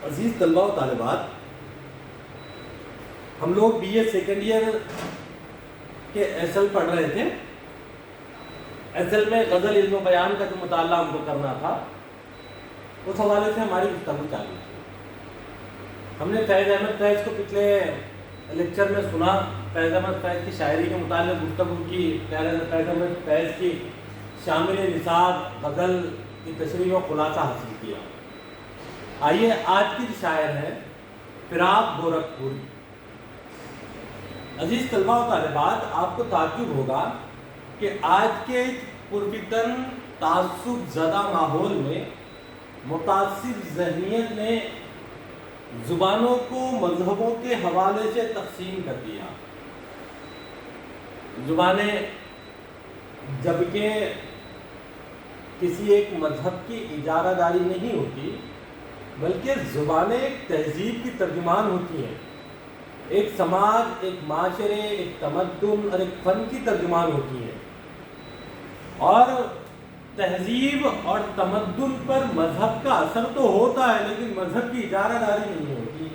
عزیز طلباء و طالبات، ہم لوگ بی اے سیکنڈ ایئر کے ایسل پڑھ رہے تھے. ایسل میں غزل علم و بیان کا جو مطالعہ ہم کو کرنا تھا، اس حوالے سے ہماری گفتگو چالو تھی. ہم نے فیض احمد فیض کو پچھلے لیکچر میں سنا، فیض احمد فیض کی شاعری کے متعلق گفتگو کی، فیض احمد فیض کی شامل نصاب غزل کی تشریح و خلاصہ حاصل کیا. آئیے آج کی جو شاعر ہے فراق گورکھپوری. عزیز طلباء و طالبات، آپ کو تعجب ہوگا کہ آج کے پرفتن تعصب زدہ ماحول میں متعصب ذہنیت نے زبانوں کو مذہبوں کے حوالے سے تقسیم کر دیا. زبانیں جبکہ کسی ایک مذہب کی اجارہ داری نہیں ہوتی، بلکہ زبانیں ایک تہذیب کی ترجمان ہوتی ہیں. ایک سماج، ایک معاشرے، ایک تمدن اور ایک فن کی ترجمان ہوتی ہیں. اور تہذیب اور تمدن پر مذہب کا اثر تو ہوتا ہے، لیکن مذہب کی اجارہ داری نہیں ہوتی.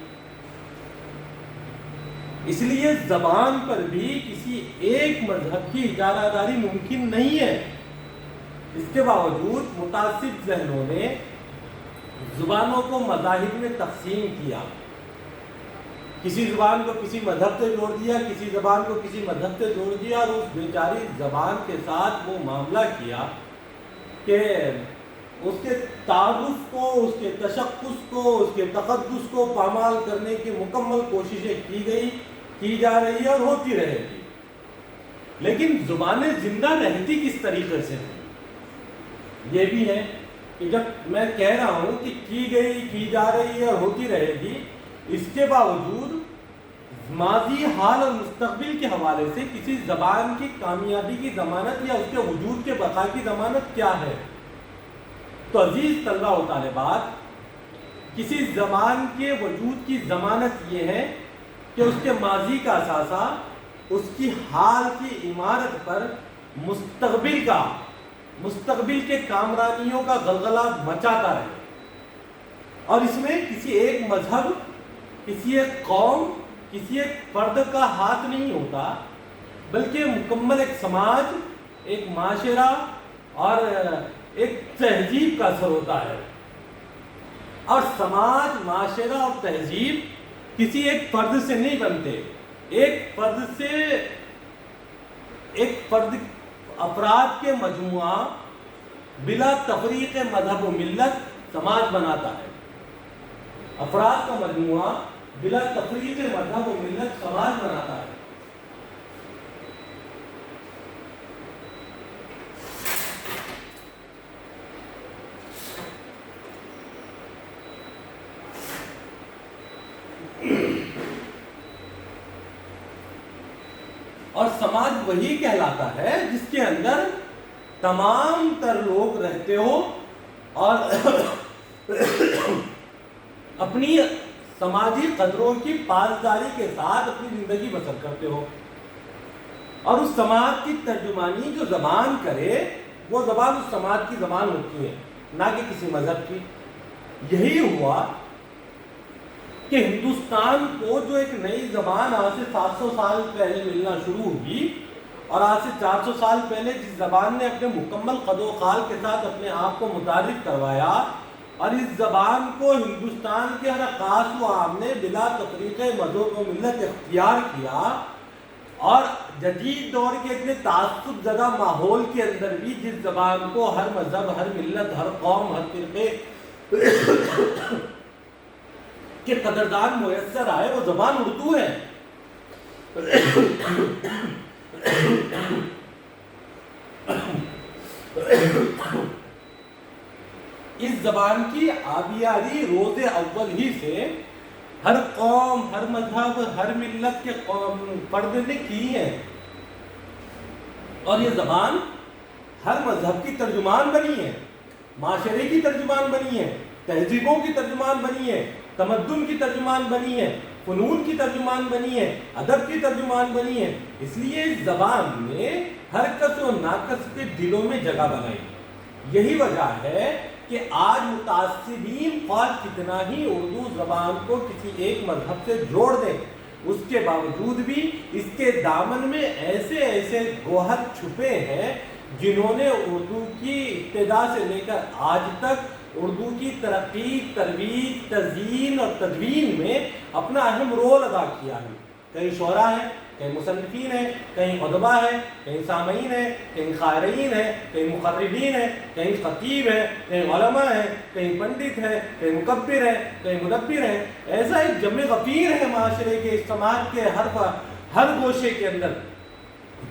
اس لیے زبان پر بھی کسی ایک مذہب کی اجارہ داری ممکن نہیں ہے. اس کے باوجود متعصب ذہنوں نے زبانوں کو مذاہب میں تقسیم کیا. کسی زبان کو کسی مذہب سے جوڑ دیا، کسی زبان کو کسی مذہب سے جوڑ دیا، اور اس بیچاری زبان کے ساتھ وہ معاملہ کیا کہ اس کے تعارف کو، اس کے تشخص کو، اس کے تقدس کو پامال کرنے کی مکمل کوششیں کی جا رہی ہے اور ہوتی رہے گی. لیکن زبانیں زندہ رہتی کس طریقے سے ہیں؟ یہ بھی ہے کہ جب میں کہہ رہا ہوں کہ کی جا رہی ہے اور ہوتی رہے گی، اس کے باوجود ماضی، حال اور مستقبل کے حوالے سے کسی زبان کی کامیابی کی ضمانت یا اس کے وجود کے بقا کی ضمانت کیا ہے؟ تو عزیز طلباء و طالبات، کسی زبان کے وجود کی ضمانت یہ ہے کہ اس کے ماضی کا اثاثہ اس کی حال کی عمارت پر مستقبل کے کامرانیوں کا غلغلہ مچاتا رہے. اور اس میں کسی ایک مذہب، کسی ایک قوم، کسی ایک فرد کا ہاتھ نہیں ہوتا، بلکہ مکمل ایک سماج، ایک معاشرہ اور ایک تہذیب کا اثر ہوتا ہے. اور سماج، معاشرہ اور تہذیب کسی ایک فرد سے نہیں بنتے. ایک فرد افراد کے مجموعہ بلا تفریق مذہب و ملت سماج بناتا ہے. افراد کا مجموعہ بلا تفریق مذہب و ملت سماج بناتا ہے. اور سماج وہی کہلاتا ہے جس کے اندر تمام تر لوگ رہتے ہو اور اپنی سماجی قدروں کی پاسداری کے ساتھ اپنی زندگی بسر کرتے ہو. اور اس سماج کی ترجمانی جو زبان کرے، وہ زبان اس سماج کی زبان ہوتی ہے، نہ کہ کسی مذہب کی. یہی ہوا کہ ہندوستان کو جو ایک نئی زبان آج سے 700 سال پہلے ملنا شروع ہوئی، اور آج سے 400 سال پہلے جس زبان نے اپنے مکمل قد و قال کے ساتھ اپنے آپ کو متعارف کروایا، اور اس زبان کو ہندوستان کے ہر خاص و عام نے بلا تفریق مذہب و ملت اختیار کیا، اور جدید دور کے اتنے تعصب زدہ ماحول کے اندر بھی جس زبان کو ہر مذہب، ہر ملت، ہر قوم، ہر فرقے کے قدردان میسر آئے، وہ زبان اردو ہے. اس زبان کی آبیاری روز اول ہی سے ہر قوم، ہر مذہب، ہر ملت کے فرد نے کی ہے. اور یہ زبان ہر مذہب کی ترجمان بنی ہے، معاشرے کی ترجمان بنی ہے، تہذیبوں کی ترجمان بنی ہے، تمدن کی ترجمان بنی ہے، فنون کی ترجمان بنی ہے، ادب کی ترجمان بنی ہے، اس لیے اس زبان نے ہر کس و ناکس کے دلوں میں جگہ بنائی۔ یہی وجہ ہے کہ آج متعصبین خواہ کتنا ہی اردو زبان کو کسی ایک مذہب سے جوڑ دیں، اس کے باوجود بھی اس کے دامن میں ایسے ایسے گوہر چھپے ہیں جنہوں نے اردو کی ابتدا سے لے کر آج تک اردو کی ترقی، ترویج، تزیین اور تدوین میں اپنا اہم رول ادا کیا ہے۔ کہیں شعراء ہیں، کہیں مصنفین ہیں، کہیں ادباء ہیں، کہیں سامعین ہیں، کہیں قارئین ہیں، کہیں مقررین ہیں، کہیں خطیب ہیں، کہیں علماء ہیں، کہیں پنڈت ہیں، کہیں مکبر ہیں، کہیں مدبر ہیں۔ ایسا ایک جمع غفیر ہے معاشرے کے، سماج کے ہر گوشے کے اندر،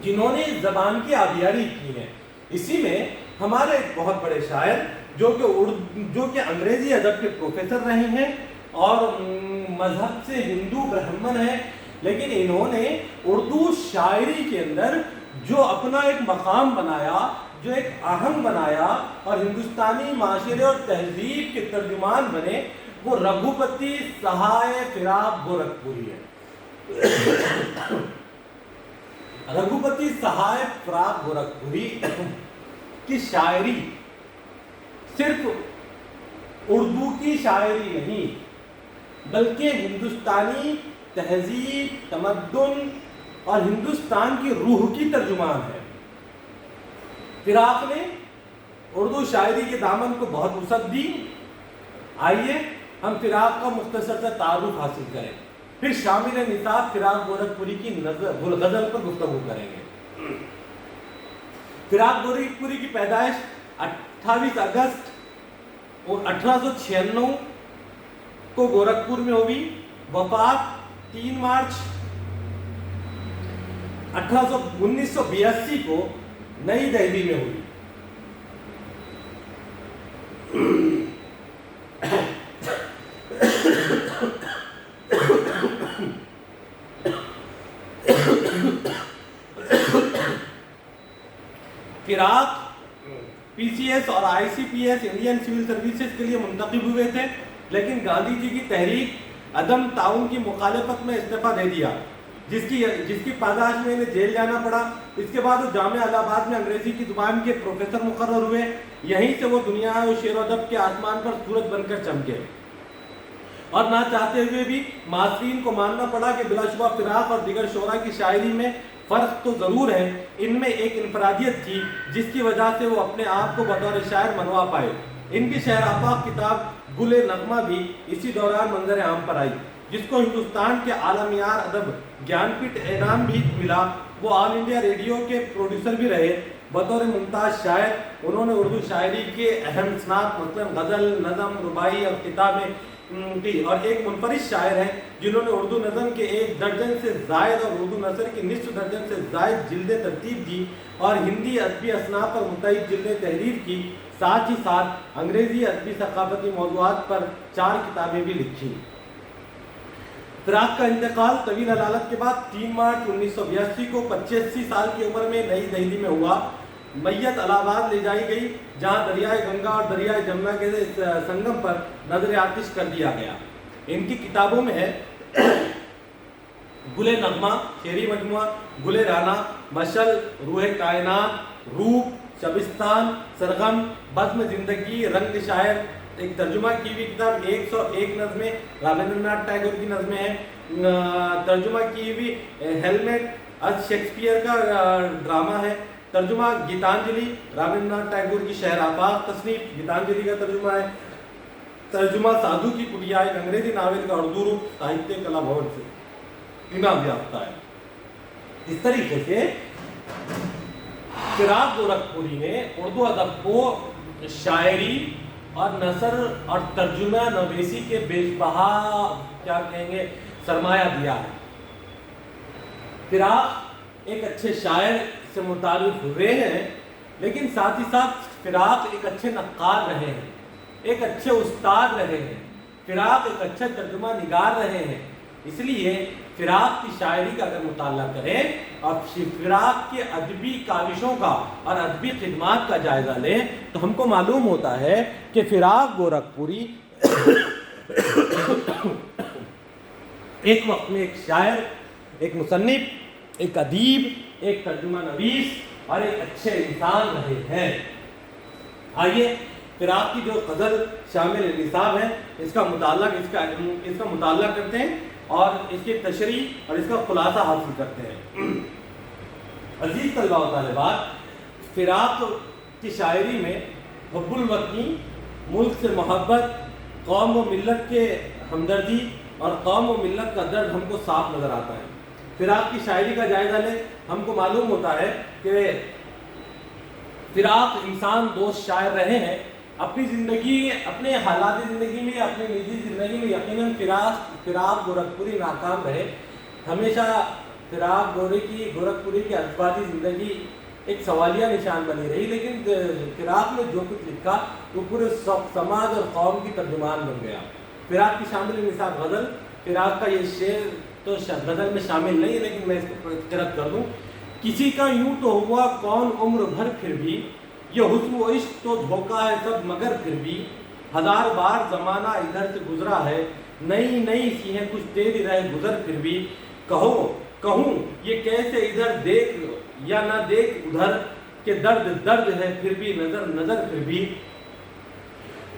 جنہوں نے اس زبان کی آبیاری کی ہے۔ اسی میں ہمارے ایک بہت بڑے شاعر جو کہ انگریزی ادب کے پروفیسر رہے ہیں اور مذہب سے ہندو برہمن ہیں، لیکن انہوں نے اردو شاعری کے اندر جو اپنا ایک مقام بنایا، جو ایک آہنگ بنایا اور ہندوستانی معاشرے اور تہذیب کے ترجمان بنے، وہ رگھوپتی سہائے فراق گورکھپوری ہے۔ رگھوپتی سہائے فراق گورکھپوری کی شاعری صرف اردو کی شاعری نہیں، بلکہ ہندوستانی تہذیب، تمدن اور ہندوستان کی روح کی ترجمان ہے۔ فراق نے اردو شاعری کے دامن کو بہت وسعت دی۔ آئیے ہم فراق کا مختصر سا تعارف حاصل کریں، پھر شامل نصاب فراق گورکھپوری کی غزل پر گفتگو کریں گے۔ فراق گورکھپوری کی پیدائش 28 اگست 1896 کو گورکھپور میں ہوئی، وفات 3 مارچ 1982 کو نئی دہلی میں ہوئی۔ فراق پی سی ایس اور I C P S Indian civil services کے لیے منتخب ہوئے تھے، لیکن گاندھی جی کی تحریک عدم تعاون کی مخالفت میں استعفیٰ دے دیا، جس کی پاداش میں انہیں جیل جانا پڑا۔ اس کے بعد وہ جامعہ الہ آباد میں انگریزی کی زبان کے پروفیسر مقرر ہوئے۔ یہیں سے وہ دنیا و شعر و ادب کے آسمان پر سورج بن کر چمکے، اور نہ چاہتے ہوئے بھی معاصرین کو ماننا پڑا کہ بلا شبہ فراق اور دیگر شعراء کی شاعری میں فرق تو ضرور ہے، ان میں ایک انفرادیت تھی جس کی وجہ سے وہ اپنے آپ کو بطور شاعر منوا پائے۔ ان کی شعر آفاق کتاب گل نغمہ بھی اسی دوران منظر عام پر آئی، جس کو ہندوستان کے اعلیٰ معیار ادب گیان پیٹھ انعام بھی ملا۔ وہ آل انڈیا ریڈیو کے پروڈیوسر بھی رہے۔ بطور ممتاز شاعر انہوں نے اردو شاعری کے اہم اصناف مثلا غزل، نظم، رباعی اور کتابیں کی، اور ایک منفرد شاعر ہیں جنہوں نے اردو نظم کے 1 درجن سے زائد اور اردو نثر کی نصف درجن سے زائد جلدیں ترتیب دی اور ہندی ادبی اصناف پر متعدد جلدیں تحریر کی۔ ساتھ ہی ساتھ انگریزی ادبی ثقافتی موضوعات پر 4 کتابیں بھی لکھی۔ فراق کا انتقال طویل علالت کے بعد 3 مارچ 1982 کو 85 سال کی عمر میں نئی دہلی میں ہوا۔ میت الہ آباد لے جائی گئی، جہاں دریائے گنگا اور دریائے جمنا کے سنگم پر نظر آتش کر دیا گیا۔ ان کی کتابوں میں ہے گل نغمہ شعری مجموعہ، گل رانا، مشل، روح کائنات، روپ، شبستان، سرغم، بزم زندگی، رنگ شاعر، ایک ترجمہ کی ہوئی کتاب 101 نظمیں رابندر ناتھ ٹیگور کی نظمیں ہیں، ترجمہ کی ہوئی ہیلمیٹ شیکسپیئر کا ڈرامہ ہے، ترجمہ گیتانجلی رابندر ناتھ ٹیگور کی شعر آفاق تصنیف گیتانجلی کا ترجمہ ہے، ترجمہ سادھو کی کٹیا ایک انگریزی ناول کا اردو روپ ساہتیہ کلا بھون سے انعام یافتہ ہے۔ اس طریقے سے فراق گورکھپوری نے اردو ادب کو شاعری اور نثر اور ترجمہ نویسی کے بیش بہا کیا کہیں گے سرمایہ دیا ہے۔ فراق ایک اچھے شاعر سے متعارف ہوئے ہیں، لیکن ساتھ ہی ساتھ فراق ایک اچھے نقاد رہے ہیں، ایک اچھے استاد رہے ہیں، فراق ایک اچھے ترجمہ نگار رہے ہیں۔ اس لیے فراق کی شاعری کا اگر مطالعہ کریں اور فراق کے ادبی کاوشوں کا اور ادبی خدمات کا جائزہ لیں تو ہم کو معلوم ہوتا ہے کہ فراق گورکھپوری ایک وقت میں ایک شاعر، ایک مصنف، ایک ادیب، ایک ترجمہ نویس اور ایک اچھے انسان رہے ہیں۔ آئیے فراق کی جو غزل شامل نصاب ہے اس کا مطالعہ کرتے ہیں اور اس کی تشریح اور اس کا خلاصہ حاصل کرتے ہیں۔ عزیز طلباء و طالبات، فراق کی شاعری میں حب الوطنی، ملک سے محبت، قوم و ملت کے ہمدردی اور قوم و ملت کا درد ہم کو صاف نظر آتا ہے۔ فراق کی شاعری کا جائزہ لیں، ہم کو معلوم ہوتا ہے کہ فراق انسان دوست شاعر رہے ہیں۔ اپنی زندگی، اپنے حالات زندگی میں، اپنی نجی زندگی میں یقیناً فراق گورکھپوری ناکام رہے۔ ہمیشہ فراق گورکھپوری کی ادبی زندگی ایک سوالیہ نشان بنی رہی، لیکن فراق نے جو کچھ لکھا وہ پورے سماج اور قوم کی ترجمان بن گیا۔ فراق کی شامل نصاب غزل، فراق کا یہ شعر تو غزل میں شامل نہیں ہے لیکن میں اس کو قرأت کر دوں۔ کسی کا یوں تو ہوا کون عمر بھر پھر بھی، یہ حسن و عشق تو دھوکا ہے سب مگر پھر بھی، ہزار بار زمانہ ادھر سے گزرا ہے، نئی سی ہے کچھ تیری رہ گزر پھر بھی، کہوں یہ کیسے ادھر دیکھ یا نہ دیکھ ادھر، کہ درد ہے پھر بھی نظر پھر بھی،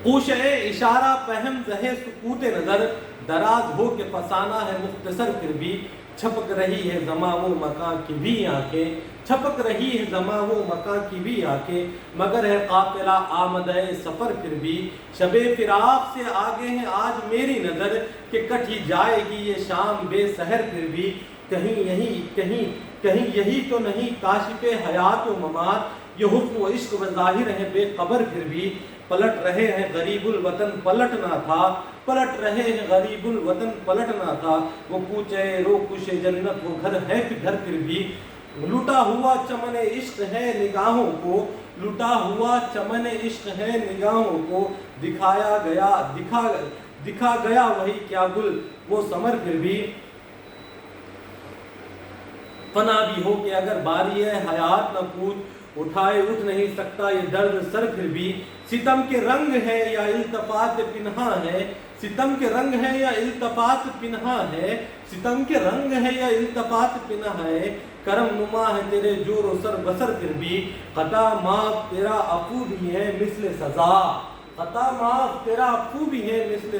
پوشے اشارہ پہم زہے سکوت نظر، دراز ہو کے فسانہ ہے مختصر پھر بھی، چھپک رہی ہے زماں و مکان کی بھی آنکھیں، چھپک رہی ہے زماں و مکان کی بھی آنکھیں، مگر ہے قافلہ آمدہ سفر پھر بھی، شب فراق سے آگے ہے آج میری نظر، کہ کٹی جائے گی یہ شام بے سحر پھر بھی، کہیں یہی تو نہیں کاشف حیات و ممات، یہ حسن و عشق و ظاہر ہے بے خبر پھر بھی، پلٹ رہے ہیں غریب الوطن پلٹنا تھا، پلٹ رہے ہیں غریب الوطن پلٹنا تھا، وہ کوچے رو کش جنت وہ گھر ہے گھر پھر بھی، لٹا ہوا چمن عشق ہے نگاہوں کو، لٹا ہوا چمن عشق ہے نگاہوں کو، دکھا گیا وہی کیا گل وہ ثمر پھر بھی، فنا بھی ہو کہ اگر باری ہے حیات نہ پوچھ، اٹھائے اٹھ نہیں سکتا یہ درد سر پھر بھی، ستم کے رنگ ہے یا التفات پنہا ہے، ستم کے رنگ ہے یا التفات پنہا ہے، ستم کے رنگ ہے یا التفات پنہا ہے، کرم نما ہے تیرے جور و سر بسر پھر بھی، خطا معاف تیرا عفو بھی ہے مثل سزا، خطا معاف تیرا عفو بھی ہے مثل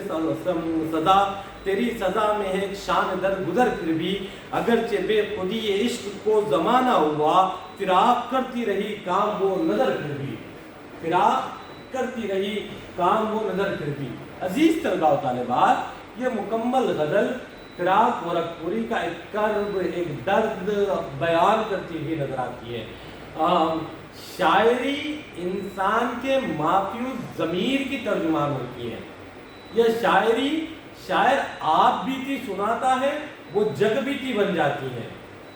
سزا، تیری سزا میں ہے ایک شان در گزر پھر بھی، اگرچہ بے خودی عشق کو زمانہ ہوا، فراق کرتی رہی کام وہ نظر پھر بھی، فراق کرتی رہی کام وہ نظر پھر بھی۔ عزیز طلباء و طالبات، یہ مکمل غزل فراق گورکھپوری کا ایک کرب، ایک درد بیان کرتی ہوئی نظر آتی ہے۔ شاعری انسان کے مافیوز ضمیر کی ترجمان ہوتی ہے۔ یہ شاعری شاعر آپ بیتی سناتا ہے، وہ جگ بیتی بن جاتی ہے۔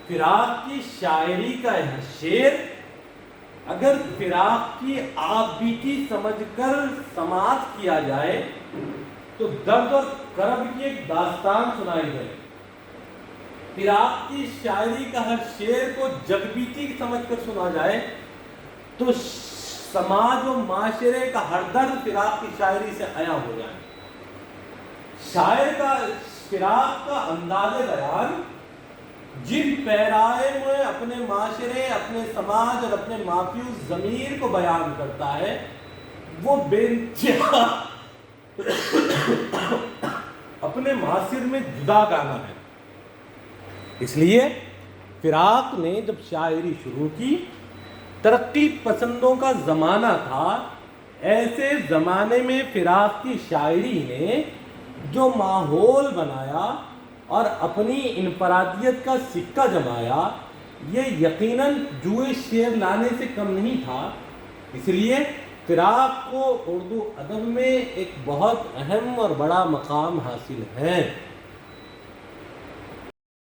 فراق کی شاعری کا شعر اگر فراق کی آپ بیتی سمجھ کر سماعت کیا جائے تو درد اور کرب کی ایک داستان سنائی جائے۔ فراق کی شاعری کا ہر شعر کو جگ بیتی سمجھ کر سنا جائے تو سماج و معاشرے کا ہر درد فراق کی شاعری سے عیاں ہو جائے۔ شاعر کا فراق کا انداز بیان جن پیرائے میں اپنے معاشرے، اپنے سماج اور اپنے مافیوز ضمیر کو بیان کرتا ہے، وہ بے انتہا اپنے معاصر میں جدا گانا ہے۔ اس لیے فراق نے جب شاعری شروع کی، ترقی پسندوں کا زمانہ تھا، ایسے زمانے میں فراق کی شاعری نے جو ماحول بنایا اور اپنی انفرادیت کا سکہ جمایا، یہ یقیناً جوئے شعر لانے سے کم نہیں تھا۔ اس لیے فراق کو اردو ادب میں ایک بہت اہم اور بڑا مقام حاصل ہے۔